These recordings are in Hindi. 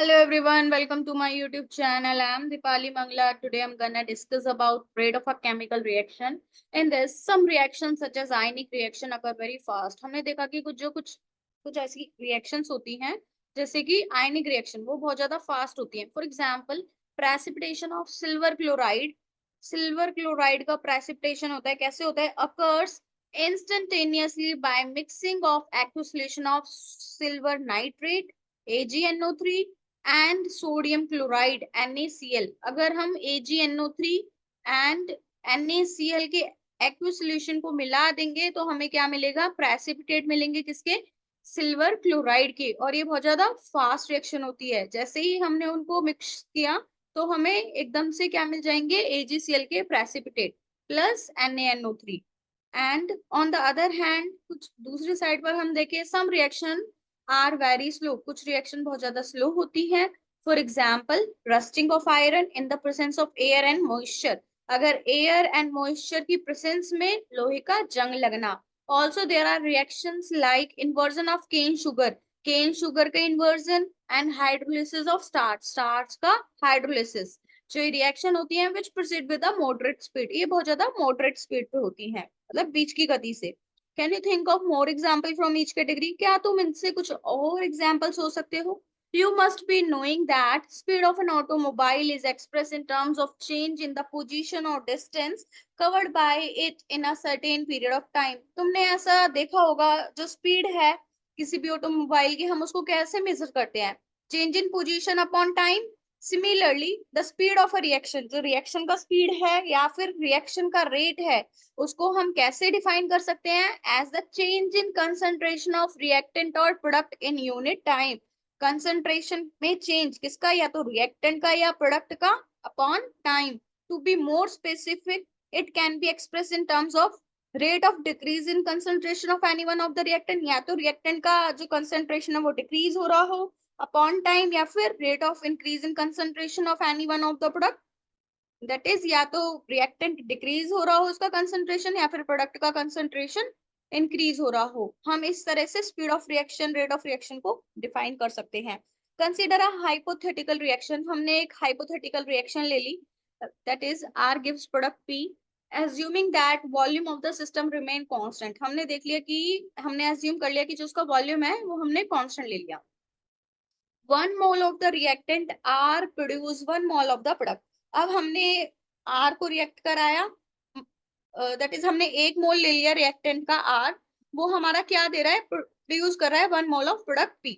Hello everyone, welcome to my YouTube channel. I am Dipali Mangla. Today I'm gonna discuss about rate of a chemical reaction. In this, some reactions such as ionic reaction occur very fast. हमने देखा कि कुछ ऐसी reactions होती हैं जैसे कि ionic reaction वो बहुत ज्यादा fast होती हैं. For example, precipitation of silver chloride. Silver chloride का precipitation होता है कैसे होता है? Occurs instantaneously by mixing of aqueous solution of silver nitrate AgNO3 and sodium chloride NaCl. अगर हम AgNO3 एंड NaCl के एक्वस सॉल्यूशन को मिला देंगे तो हमें क्या मिलेगा? प्रेसिपिटेट मिलेंगे किसके? सिल्वर क्लोराइड के. और ये बहुत ज्यादा फास्ट रिएक्शन होती है. जैसे ही हमने उनको मिक्स किया तो हमें एकदम से क्या मिल जाएंगे? AgCl के precipitate plus NaNO3. And on the other hand कुछ दूसरी साइड पर हम देखें, some reaction are very slow. कुछ रिएक्शन बहुत ज्यादा स्लो होती है. For example, rusting of iron in the presence of air and moisture. अगर एयर एंड मॉइस्चर की प्रेजेंस में लोहे का जंग लगना. Also there are reactions like inversion of cane sugar. Cane sugar का inversion and hydrolysis of starch. Starch का हाइड्रोलिसिस. जो ये रिएक्शन होती है which proceed with a moderate speed. ये बहुत ज्यादा मॉडरेट स्पीड पे होती है, मतलब बीच की गति से. Can you think of more example from each category? क्या तुम इनसे कुछ और एग्जाम्पल्स हो सकते हो? You must be knowing that speed of an automobile is expressed in terms of change in the position or distance covered by it in a certain period of time. तुमने ऐसा देखा होगा, जो स्पीड है किसी भी ऑटोमोबाइल की, हम उसको कैसे मेजर करते हैं? Change in position upon time. Similarly the speed of a reaction, जो रिएक्शन का स्पीड है या फिर रिएक्शन का रेट है, उसको हम कैसे डिफाइन कर सकते हैं? As the change in concentration of reactant और product in unit time. Concentration में चेंज किसका? या तो रिएक्टेंट का या प्रोडक्ट का upon time. To be more specific, it can be express in terms of rate of decrease in concentration of any one of the reactant. या तो रिएक्टेंट का जो कंसंट्रेशन है वो डिक्रीज हो रहा हो अपॉन टाइम, या फिर rate of increase in concentration of any one of the product. That is, या तो रिएक्टेंट डिक्रीज हो रहा हो उसका कंसंट्रेशन, या फिर प्रोडक्ट का कंसंट्रेशन इंक्रीज हो रहा हो. हम इस तरह से speed of reaction, rate of reaction को डिफाइन कर सकते हैं. Consider a hypothetical reaction. हमने एक हाइपोथेटिकल रिएक्शन ले ली. That is R gives product P. Assuming that volume of the system remain constant. हमने देख लिया कि हमने एज्यूम कर लिया कि जो उसका वॉल्यूम है वो हमने कांस्टेंट ले लिया. 1 mole of the reactant R produce 1 mole of the product. अब हमने R को रिएक्ट कराया, दैट इज हमने 1 मोल ले लिया रिएक्टेंट का R. वो हमारा क्या दे रहा है? प्रोड्यूस कर रहा है 1 mole of product P.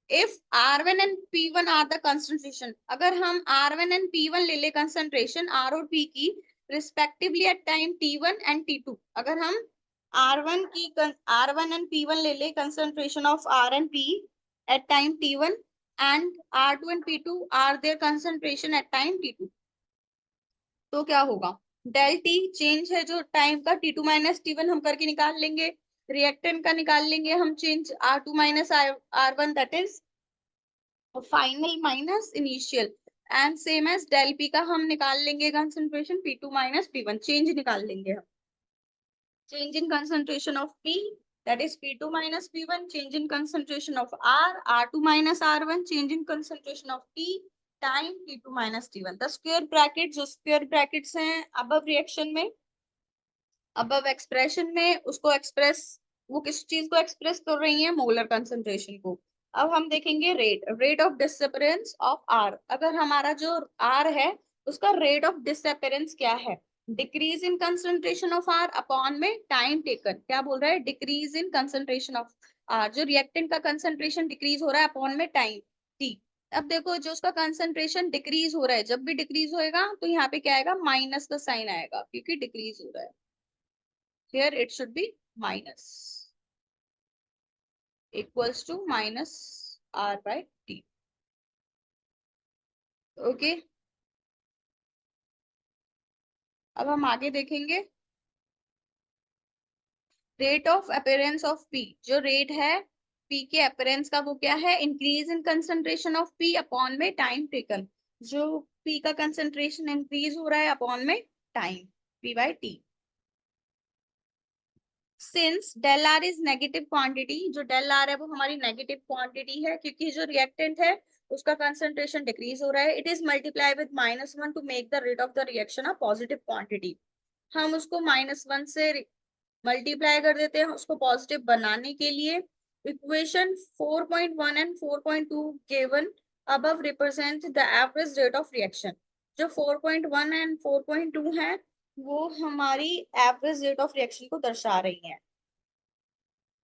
If R1 and P1 are the concentration. अगर हम R1 एंड P1 ले ले कंसंट्रेशन R और P की respectively at time T1 and T2. अगर हम R1 एंड P1 ले ले concentration of R and P at time T1 and R2 and P2 are their concentration at time T2. तो क्या होगा? डेल टी चेंज है जो टाइम का, T2 माइनस T1 हम करके निकाल लेंगे. रिएक्टेंट का निकाल लेंगे हम change R2 minus R1, that is final minus initial. And same as del p का हम निकाल लेंगे concentration P2 minus P1. Change निकाल लेंगे हम. Change in concentration of P, that is P2 minus P1. Change in concentration of R, R2 minus R1. Change in concentration of T, time T2 minus T1. The square bracket, जो square brackets हैं above reaction में, above expression में, उसको express, वो किस चीज को express कर रही है? मोलर concentration को. अब हम देखेंगे rate of disappearance of R. अगर हमारा जो R है उसका रेट ऑफ डिसअपियरेंस क्या है? Decrease in concentration of R upon में टाइम टेकन. क्या बोल रहा है? Decrease in concentration of R. जो रिएक्टेंट का कंसंट्रेशन डिक्रीज हो रहा है अपॉन में टाइम T. अब देखो, जो उसका कंसंट्रेशन डिक्रीज हो रहा है, जब भी डिक्रीज होएगा तो यहाँ पे क्या आएगा? माइनस का साइन आएगा, क्योंकि डिक्रीज हो रहा है. Here it should be minus, equals to minus R by T. Okay, अब हम आगे देखेंगे rate of appearance of P. जो रेट है P के अपीयरेंस का वो क्या है? Increase in concentration of P upon में टाइम टेकन. जो P का कंसंट्रेशन इंक्रीज हो रहा है अपॉन में time P by T. Since del r is negative quantity, जो डेल आर है वो हमारी नेगेटिव क्वांटिटी है, क्योंकि जो रिएक्टेंट है उसका कंसंट्रेशन डिक्रीज हो रहा है। It is multiply with -1 to make the rate of the reaction a positive quantity. हम उसको -1 से मल्टीप्लाई कर देते हैं उसको पॉजिटिव बनाने के लिए। Equation 4.1 and 4.2 given above represent the average rate of reaction। जो 4.1 एंड 4.2 है वो हमारी एवरेज रेट ऑफ रिएक्शन को दर्शा रही है।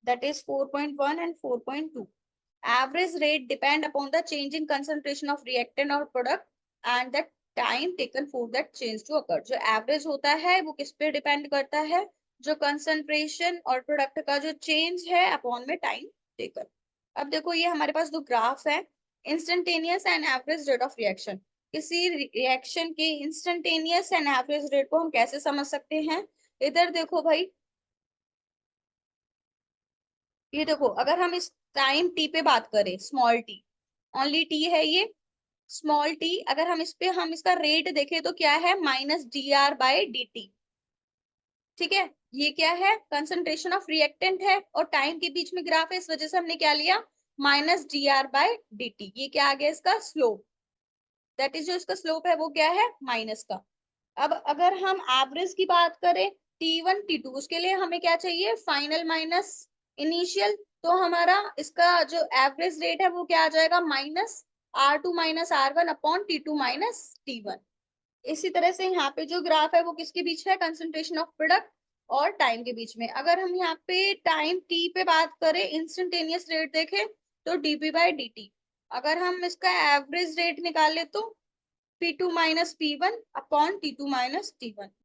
that is 4.1 and 4.2। Average rate depend upon the change in concentration of reactant or product and the time taken for that change to occur। जो एवरेज होता है वो किस पे डिपेंड करता है, जो कंसंट्रेशन और प्रोडक्ट का जो चेंज है अपॉन में टाइम टेकन। अब देखो ये हमारे पास दो ग्राफ है, instantaneous and average rate of reaction. किसी रिएक्शन के इंस्टेंटेनियस एंड एवरेज रेट को हम कैसे समझ सकते हैं, इधर देखो भाई, ये देखो अगर हम इस टाइम टी पे बात करें, स्मॉल टी, ओनली टी है ये स्मॉल टी, अगर हम इसका रेट देखें तो क्या है, -dr/dt। ठीक है, ये क्या है, कंसंट्रेशन ऑफ रिएक्टेंट है और टाइम के बीच में ग्राफ है, इस वजह से हमने क्या लिया, -dr/dt। ये क्या आ गया, इसका स्लोप। दैट इज जो इसका स्लोप है वो क्या है, माइनस का। अब अगर हम एवरेज की बात करें, T1 T2, उसके लिए हमें क्या चाहिए, फाइनल माइनस इनिशियल। तो हमारा इसका जो एवरेज रेट है वो क्या आ जाएगा, -R2 - R1/T2 - T1। इसी तरह से यहाँ पे जो ग्राफ है वो किसके बीच है, कंसंट्रेशन ऑफ प्रोडक्ट और टाइम के बीच में। अगर हम यहाँ पे टाइम टी पे बात करें, इंस्टेंटेनियस रेट देखें तो dp/dt। अगर हम इसका एवरेज रेट निकाले तो P2 - P1/T2 - T1।